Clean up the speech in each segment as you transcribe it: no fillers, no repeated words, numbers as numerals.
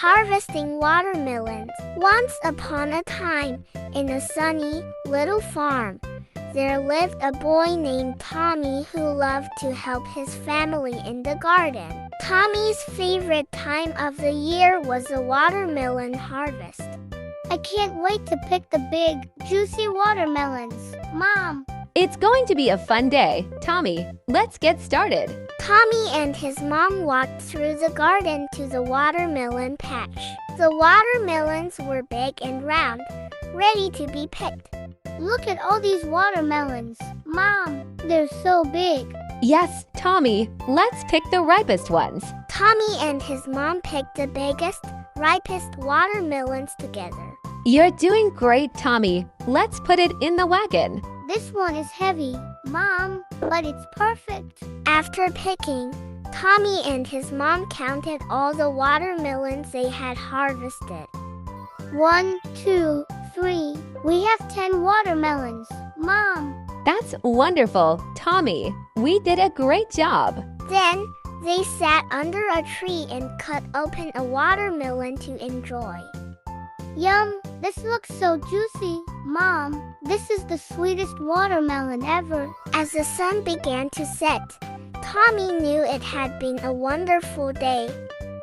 Harvesting watermelons. Once upon a time, in a sunny little farm, there lived a boy named Tommy who loved to help his family in the garden. Tommy's favorite time of the year was the watermelon harvest. I can't wait to pick the big, juicy watermelons, Mom. It's going to be a fun day. Tommy, let's get started. Tommy and his mom walked through the garden to the watermelon patch. The watermelons were big and round, ready to be picked. Look at all these watermelons, Mom. They're so big. Yes, Tommy, let's pick the ripest ones. Tommy and his mom picked the biggest, ripest watermelons together. You're doing great, Tommy. Let's put it in the wagon. This one is heavy, Mom, but it's perfect. After picking, Tommy and his mom counted all the watermelons they had harvested. 1, 2, 3. We have 10 watermelons, Mom. That's wonderful, Tommy. We did a great job. Then, they sat under a tree and cut open a watermelon to enjoy. Yum! This looks so juicy, Mom. This is the sweetest watermelon ever. As the sun began to set, Tommy knew it had been a wonderful day.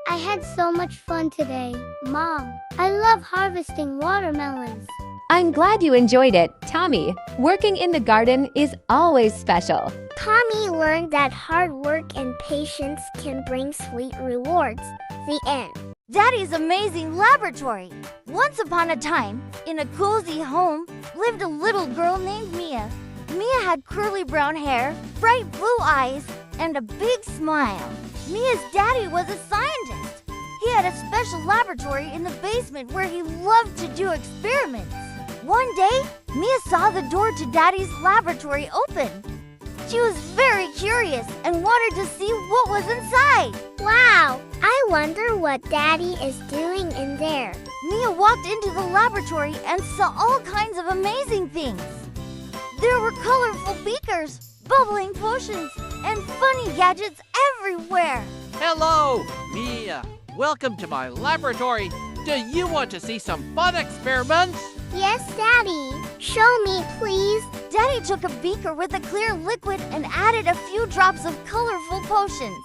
I had so much fun today, Mom. I love harvesting watermelons. I'm glad you enjoyed it, Tommy. Working in the garden is always special. Tommy learned that hard work and patience can bring sweet rewards. The end. Daddy's amazing laboratory. Once upon a time, in a cozy home, lived a little girl named Mia. Mia had curly brown hair, bright blue eyes, and a big smile. Mia's daddy was a scientist. He had a special laboratory in the basement where he loved to do experiments. One day, Mia saw the door to Daddy's laboratory open. She was very curious and wanted to see what was inside. Wow! I wonder what Daddy is doing in there. Mia walked into the laboratory and saw all kinds of amazing things. There were colorful beakers, bubbling potions, and funny gadgets everywhere. Hello, Mia. Welcome to my laboratory. Do you want to see some fun experiments? Yes, Daddy. Show me, please. Daddy took a beaker with a clear liquid and added a few drops of colorful potions.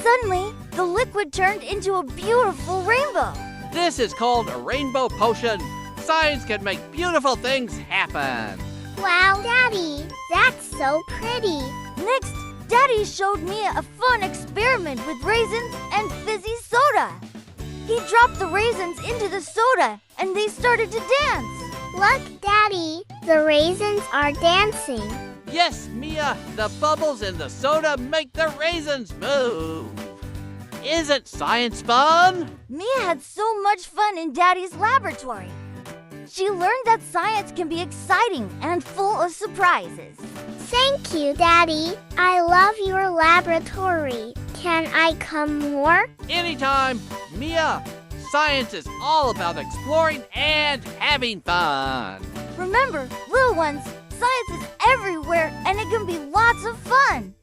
Suddenly, the liquid turned into a beautiful rainbow. This is called a rainbow potion. Science can make beautiful things happen. Wow, Daddy. That's so pretty. Next, Daddy showed Mia a fun experiment with raisins and fizzy soda. He dropped the raisins into the soda and they started to dance. Look, Daddy. The raisins are dancing. Yes, Mia, the bubbles in the soda make the raisins move. Isn't science fun? Mia had so much fun in Daddy's laboratory. She learned that science can be exciting and full of surprises. Thank you, Daddy. I love your laboratory. Can I come more? Anytime, Mia. Science is all about exploring and having fun. Remember, little ones, science is everywhere and it can be lots of fun.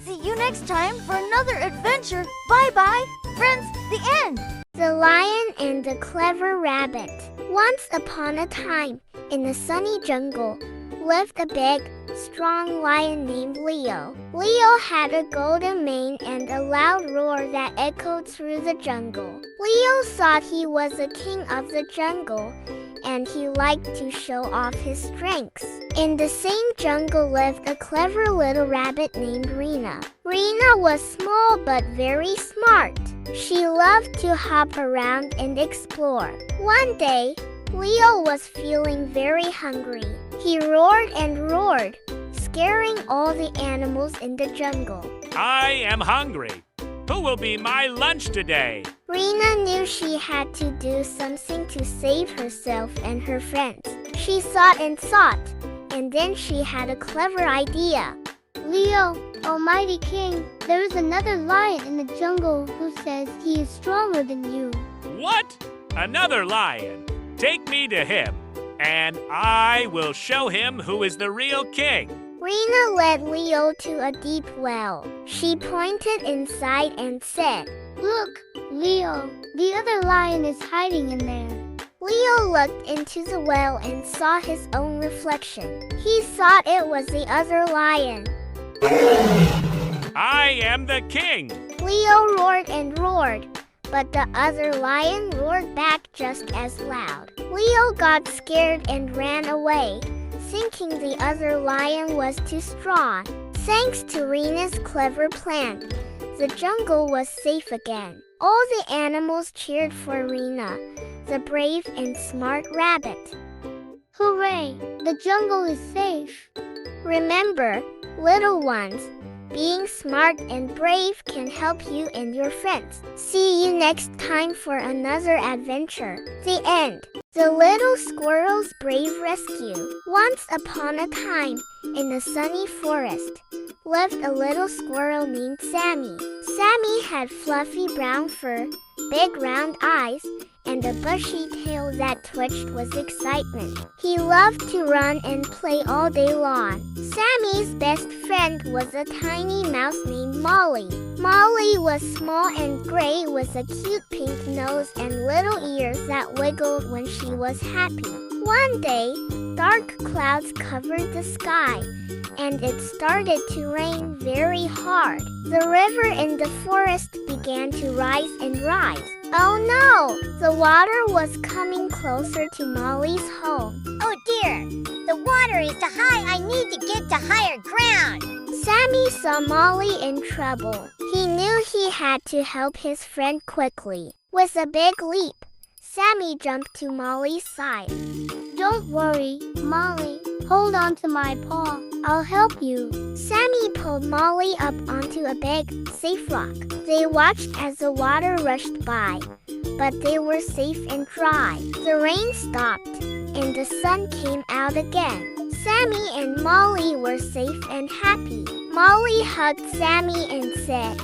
See you next time for another adventure. Bye-bye. Friends, the end. The Lion and the Clever Rabbit. Once upon a time, in the sunny jungle, lived a big, strong lion named Leo. Leo had a golden mane and a loud roar that echoed through the jungle. Leo thought he was the king of the jungle, and he liked to show off his strengths. In the same jungle lived a clever little rabbit named Rena. Rena was small but very smart. She loved to hop around and explore. One day, Leo was feeling very hungry. He roared and roared, scaring all the animals in the jungle. I am hungry. Who will be my lunch today? Rena knew she had to do something to save herself and her friends. She thought, and then she had a clever idea. Leo, Almighty King, there is another lion in the jungle who says he is stronger than you. What? Another lion? Take me to him, and I will show him who is the real king. Rena led Leo to a deep well. She pointed inside and said, Look, Leo, The other lion is hiding in there. Leo looked into the well and saw his own reflection. He thought it was the other lion. I am the king. Leo roared and roared, but the other lion roared back just as loud. Leo got scared and ran away, thinking the other lion was too strong. Thanks to Rena's clever plan, the jungle was safe again. All the animals cheered for Rena, the brave and smart rabbit. Hooray! The jungle is safe. Remember, little ones, being smart and brave can help you and your friends. See you next time for another adventure. The end. The Little Squirrel's Brave Rescue. Once upon a time, in a sunny forest, lived a little squirrel named Sammy. Sammy had fluffy brown fur, big round eyes, and a bushy tail that twitched with excitement. He loved to run and play all day long. Sammy's best friend was a tiny mouse named Molly. Molly was small and gray with a cute pink nose and little ears that wiggled when she was happy. One day, dark clouds covered the sky, and it started to rain very hard. The river in the forest began to rise and rise. Oh no! The water was coming closer to Molly's home. Oh dear! The water is too high. I need to get to higher ground. Sammy saw Molly in trouble. He knew he had to help his friend quickly. With a big leap, Sammy jumped to Molly's side. Don't worry, Molly. Hold on to my paw. I'll help you. Sammy pulled Molly up onto a big, safe rock. They watched as the water rushed by, but they were safe and dry. The rain stopped, and the sun came out again. Sammy and Molly were safe and happy. Molly hugged Sammy and said,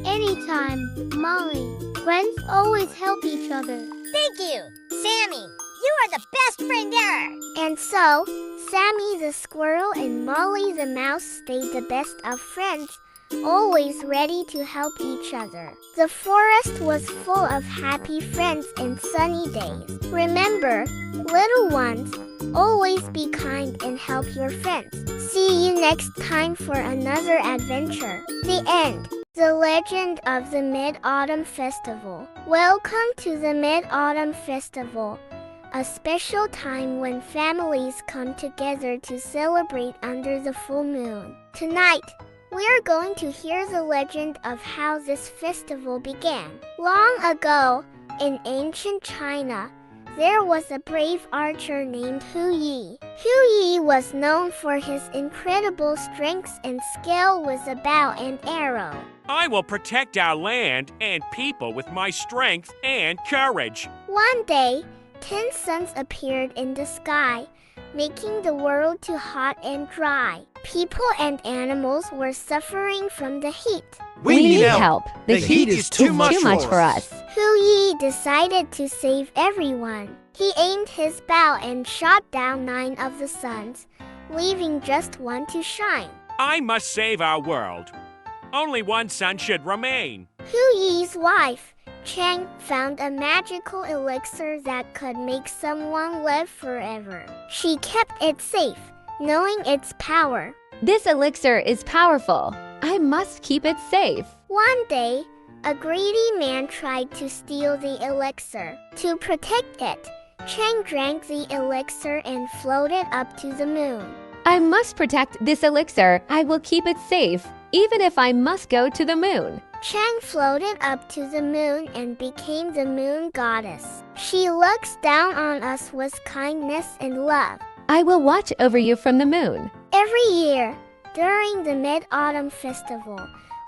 Anytime, Molly. Friends always help each other. Thank you, Sammy. You are the best friend ever. And so, Sammy the squirrel and Molly the mouse stayed the best of friends, always ready to help each other. The forest was full of happy friends and sunny days. Remember, little ones, always be kind and help your friends. See you next time for another adventure. The end. The Legend of the Mid-Autumn Festival. Welcome to the Mid-Autumn Festival, a special time when families come together to celebrate under the full moon. Tonight, we are going to hear the legend of how this festival began. Long ago, in ancient China, there was a brave archer named Hu Yi. Hu Yi was known for his incredible strength and skill with a bow and arrow. I will protect our land and people with my strength and courage. One day, 10 suns appeared in the sky, making the world too hot and dry. People and animals were suffering from the heat. We need help. The heat is too much for us. Hu Yi decided to save everyone. He aimed his bow and shot down 9 of the suns, leaving just one to shine. I must save our world. Only one sun should remain. Hu Yi's wife, Chang, found a magical elixir that could make someone live forever. She kept it safe, knowing its power. This elixir is powerful. I must keep it safe. One day, a greedy man tried to steal the elixir. To protect it, Chang drank the elixir and floated up to the moon. I must protect this elixir. I will keep it safe, even if I must go to the moon. Chang floated up to the moon and became the moon goddess. She looks down on us with kindness and love. I will watch over you from the moon. Every year, during the Mid-Autumn Festival,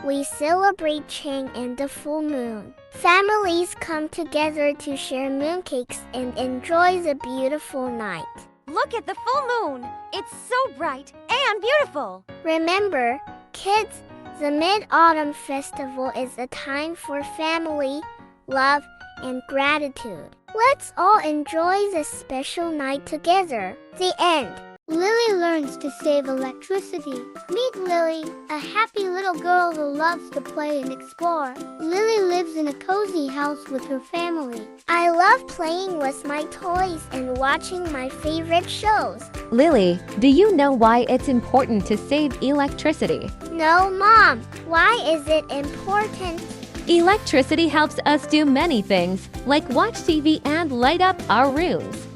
we celebrate Chang and the full moon. Families come together to share mooncakes and enjoy the beautiful night. Look at the full moon. It's so bright and beautiful. Remember, kids, the Mid-Autumn Festival is a time for family, love, and gratitude. Let's all enjoy this special night together. The end. Lily learns to save electricity. Meet Lily, a happy little girl who loves to play and explore. Lily lives in a cozy house with her family. I love playing with my toys and watching my favorite shows. Lily, do you know why it's important to save electricity? No, Mom. Why is it important? Electricity helps us do many things, like watch TV and light up our rooms.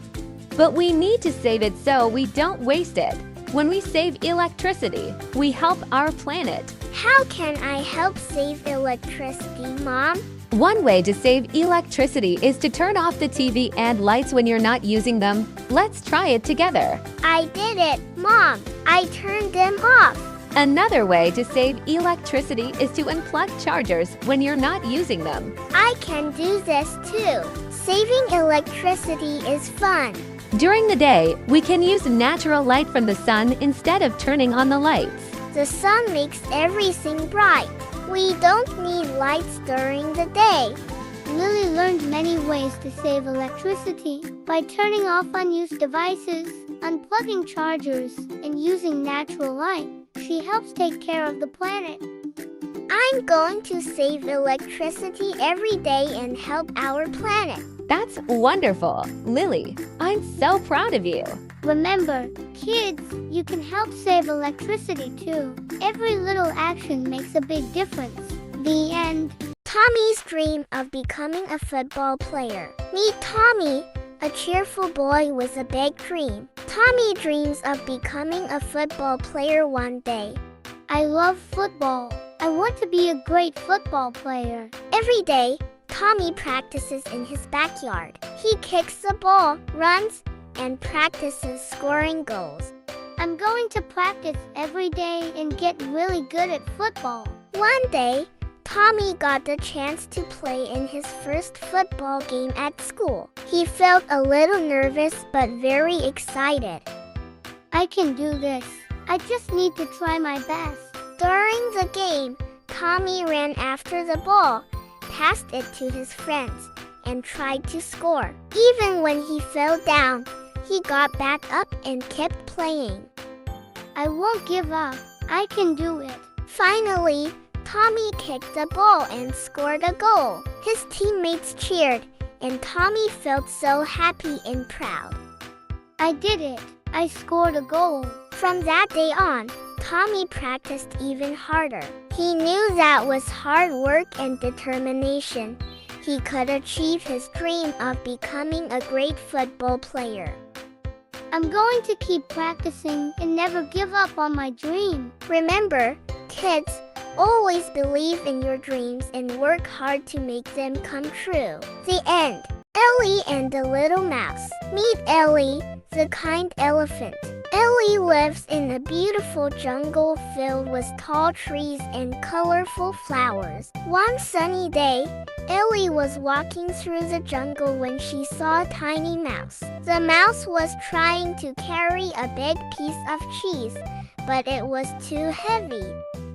But we need to save it so we don't waste it. When we save electricity, we help our planet. How can I help save electricity, Mom? One way to save electricity is to turn off the TV and lights when you're not using them. Let's try it together. I did it, Mom. I turned them off. Another way to save electricity is to unplug chargers when you're not using them. I can do this too. Saving electricity is fun. During the day, we can use natural light from the sun instead of turning on the lights. The sun makes everything bright. We don't need lights during the day. Lily learned many ways to save electricity by turning off unused devices, unplugging chargers, and using natural light. She helps take care of the planet. I'm going to save electricity every day and help our planet. That's wonderful. Lily, I'm so proud of you. Remember, kids, you can help save electricity too. Every little action makes a big difference. The end. Tommy's dream of becoming a football player. Meet Tommy, a cheerful boy with a big dream. Tommy dreams of becoming a football player one day. I love football. I want to be a great football player. Every day, Tommy practices in his backyard. He kicks the ball, runs, and practices scoring goals. I'm going to practice every day and get really good at football. One day, Tommy got the chance to play in his first football game at school. He felt a little nervous but very excited. I can do this. I just need to try my best. During the game, Tommy ran after the ball, passed it to his friends, and tried to score. Even when he fell down, he got back up and kept playing. I won't give up. I can do it. Finally, Tommy kicked the ball and scored a goal. His teammates cheered, and Tommy felt so happy and proud. I did it. I scored a goal. From that day on, Tommy practiced even harder. He knew that with hard work and determination, he could achieve his dream of becoming a great football player. I'm going to keep practicing and never give up on my dream. Remember, kids, always believe in your dreams and work hard to make them come true. The end. Ellie and the Little Mouse. Meet Ellie, the kind elephant. Ellie lives in a beautiful jungle filled with tall trees and colorful flowers. One sunny day, Ellie was walking through the jungle when she saw a tiny mouse. The mouse was trying to carry a big piece of cheese, but it was too heavy.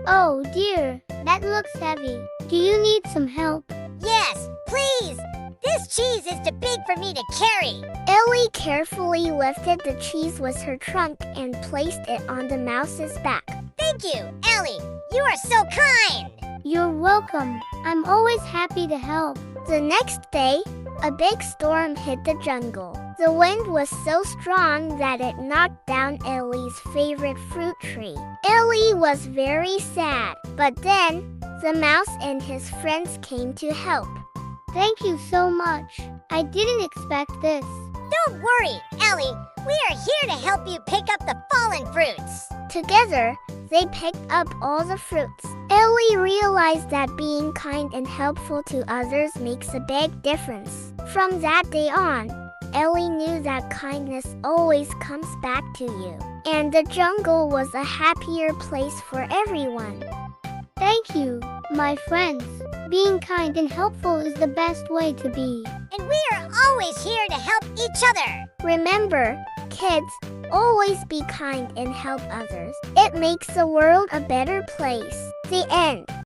Oh dear, that looks heavy. Do you need some help? Yes, please! This cheese is too big for me to carry. Ellie carefully lifted the cheese with her trunk and placed it on the mouse's back. Thank you, Ellie. You are so kind. You're welcome. I'm always happy to help. The next day, a big storm hit the jungle. The wind was so strong that it knocked down Ellie's favorite fruit tree. Ellie was very sad, but then the mouse and his friends came to help. Thank you so much. I didn't expect this. Don't worry, Ellie. We are here to help you pick up the fallen fruits. Together, they picked up all the fruits. Ellie realized that being kind and helpful to others makes a big difference. From that day on, Ellie knew that kindness always comes back to you, and the jungle was a happier place for everyone. Thank you, my friends. Being kind and helpful is the best way to be. And we are always here to help each other. Remember, kids, always be kind and help others. It makes the world a better place. The end.